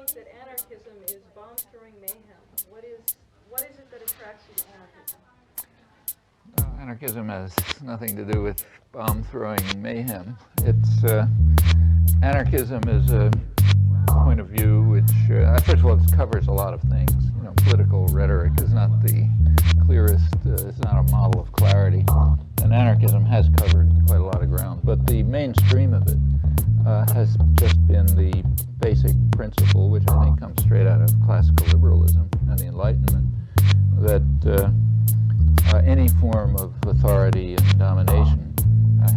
note that anarchism is bomb-throwing mayhem. What is it that attracts you to anarchism? Anarchism has nothing to do with bomb-throwing mayhem. Anarchism is a point of view which, first of all, it covers a lot of things. You know, political rhetoric is not the clearest, it's not a model of clarity, and anarchism has covered quite a lot of ground. But the mainstream of it has just been the basic principle, which I think comes straight out of classical liberalism and the Enlightenment, that any form of authority and domination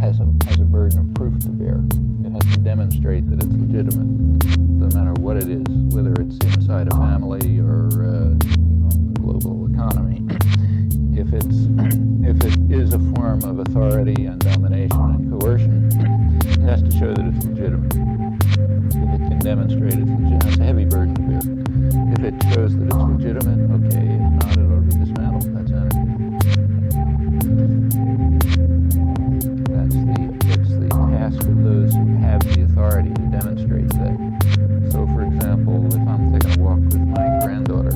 has a burden of proof to bear. It has to demonstrate that it's legitimate, no matter what it is, whether it's inside a family or the global economy. If it is a form of authority and domination and coercion, it has to show that it's legitimate. If it can demonstrate it's legitimate, it's a heavy burden to bear. If it shows that it's legitimate, okay. If not, it ought to be dismantled. That's anarchy. It's the task of those who have the authority to demonstrate that. So, for example, if I'm taking a walk with my granddaughter,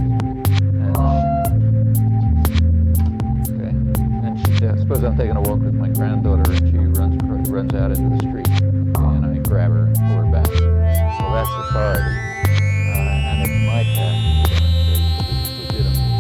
suppose I'm taking a walk with my granddaughter and she runs out into the street, and I grab her and pull her back. Well, that's authority, and it might have to demonstrate that it's legitimate.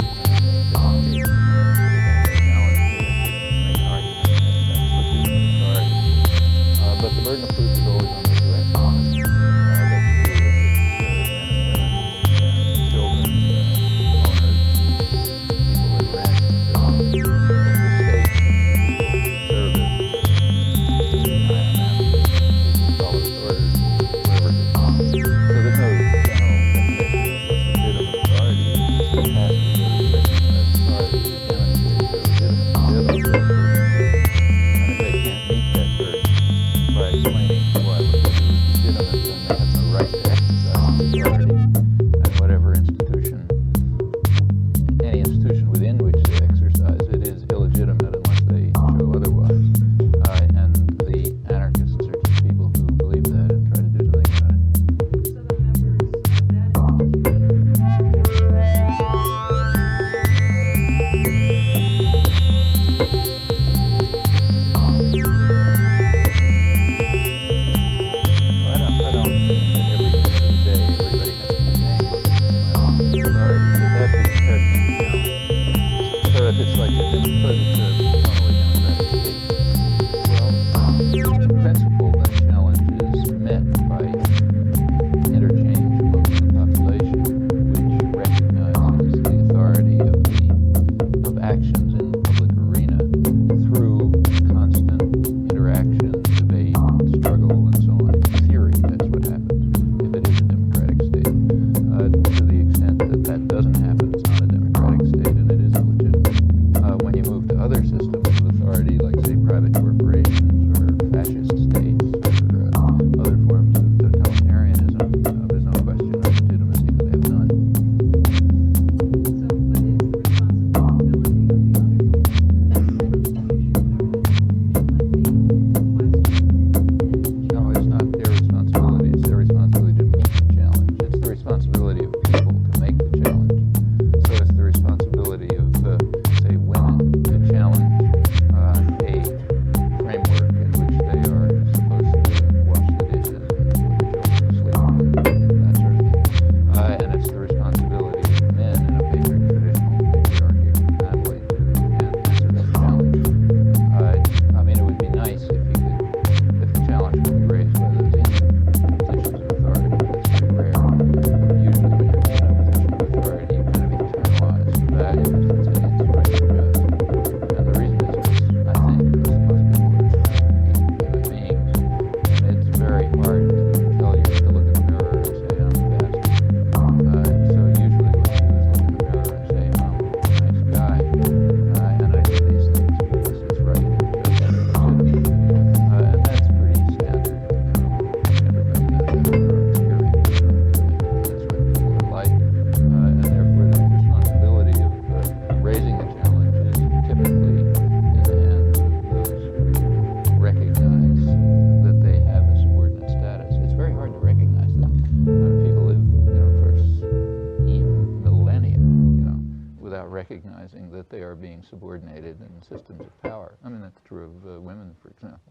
they are being subordinated in systems of power. I mean, that's true of women, for example.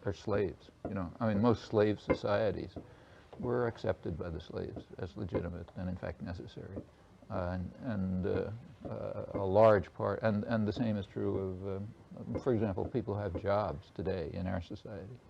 Or slaves, you know. I mean, most slave societies were accepted by the slaves as legitimate and in fact necessary. A large part, and the same is true of, for example, people who have jobs today in our society.